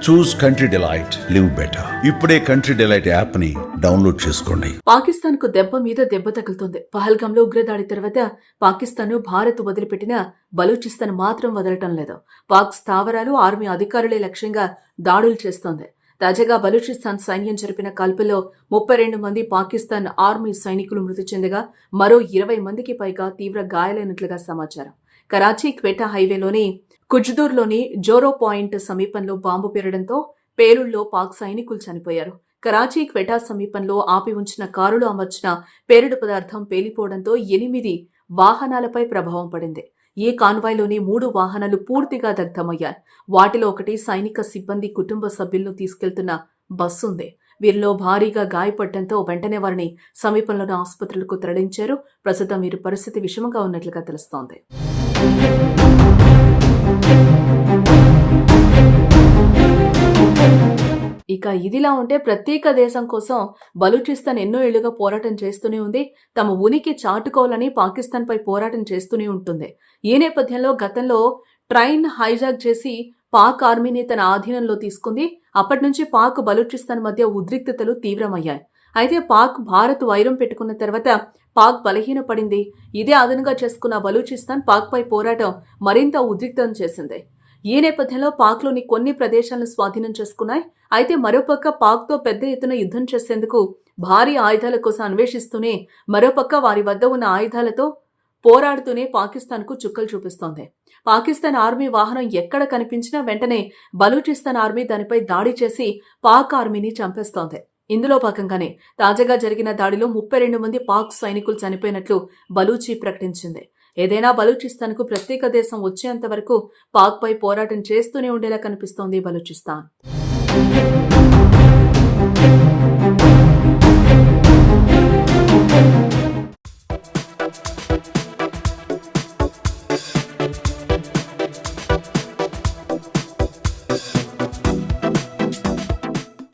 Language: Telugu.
చూస్ కంట్రీ డిలైట్, లివ్ బెటర్. ఇప్పుడే కంట్రీ డిలైట్ యాప్ ని డౌన్లోడ్ చేసుకోండి. పాకిస్తాన్ కు దెబ్బ మీద దెబ్బ తగులుతోంది. పహల్గాంలో ఉగ్రదాడి తర్వాత పాకిస్తాన్ భారత్ వదిలిపెట్టిన బలూచిస్తాన్ మాత్రం వదలటం లేదు. పాక్ స్థావరాలు, ఆర్మీ అధికారులే లక్ష్యంగా దాడులు చేస్తోంది. తాజాగా బలూచిస్తాన్ సైన్యం జరిపిన కాల్పుల్లో 32 మంది పాకిస్తాన్ ఆర్మీ సైనికులు మృతి చెందగా మరో 20 మందికి పైగా తీవ్ర గాయాలైనట్లుగా సమాచారం. కరాచీ క్వెటా హైవేలోని కుజ్దూర్లోని జోరో పాయింట్ సమీపంలో బాంబు పేరడంతో పేలుళ్లో పాక్ సైనికులు చనిపోయారు. కరాచీ క్వెటా సమీపంలో ఆపి ఉంచిన కారులో అమర్చిన పేలుడు పదార్థం పేలిపోవడంతో 8 వాహనాలపై ప్రభావం పడింది. ఈ కాన్వాయ్లోని 3 వాహనాలు పూర్తిగా దగ్ధమయ్యాయి. వాటిలో ఒకటి సైనిక సిబ్బంది కుటుంబ సభ్యులను తీసుకెళ్తున్న బస్సు ఉంది. వీరిలో భారీగా గాయపడటంతో వెంటనే వారిని సమీపంలోని ఆసుపత్రులకు తరలించారు. ప్రస్తుతం వీరి పరిస్థితి విషమంగా ఉన్నట్లుగా తెలుస్తోంది. ఇక ఇదిలా ఉంటే ప్రత్యేక దేశం కోసం బలూచిస్తాన్ ఎన్నో ఏళ్లుగా పోరాటం చేస్తూనే ఉంది. తమ ఉనికి చాటుకోవాలని పాకిస్తాన్పై పోరాటం చేస్తూనే ఉంటుంది. ఈ నేపథ్యంలో గతంలో ట్రైన్ హైజాక్ చేసి పాక్ ఆర్మీని తన ఆధీనంలో తీసుకుంది. అప్పటి నుంచి పాక్ బలూచిస్తాన్ మధ్య ఉద్రిక్తతలు తీవ్రమయ్యాయి. అయితే పాక్ భారత్ వైరం పెట్టుకున్న తర్వాత పాక్ బలహీనపడింది. ఇదే అదనుగా చేసుకున్న బలూచిస్తాన్ పాక్పై పోరాటం మరింత ఉద్రిక్తం చేసింది. ఈ నేపథ్యంలో పాక్లోని కొన్ని ప్రదేశాలను స్వాధీనం చేసుకున్నాయి. అయితే మరోపక్క పాక్తో పెద్ద ఎత్తున యుద్ధం చేసేందుకు భారీ ఆయుధాల కోసం అన్వేషిస్తూనే మరోపక్క వారి వద్ద ఉన్న ఆయుధాలతో పోరాడుతూనే పాకిస్తాన్కు చుక్కలు చూపిస్తోంది. పాకిస్తాన్ ఆర్మీ వాహనం ఎక్కడ కనిపించినా వెంటనే బలూచిస్తాన్ ఆర్మీ దానిపై దాడి చేసి పాక్ ఆర్మీని చంపేస్తోంది. ఇందులో భాగంగానే తాజాగా జరిగిన దాడిలో 32 మంది పాక్ సైనికులు చనిపోయినట్లు బలూచి ప్రకటించింది. ఏదైనా బలూచిస్తాన్కు ప్రత్యేక దేశం వచ్చేంత వరకు పాక్పై పోరాటం చేస్తూనే ఉండేలా కనిపిస్తోంది బలూచిస్తాన్.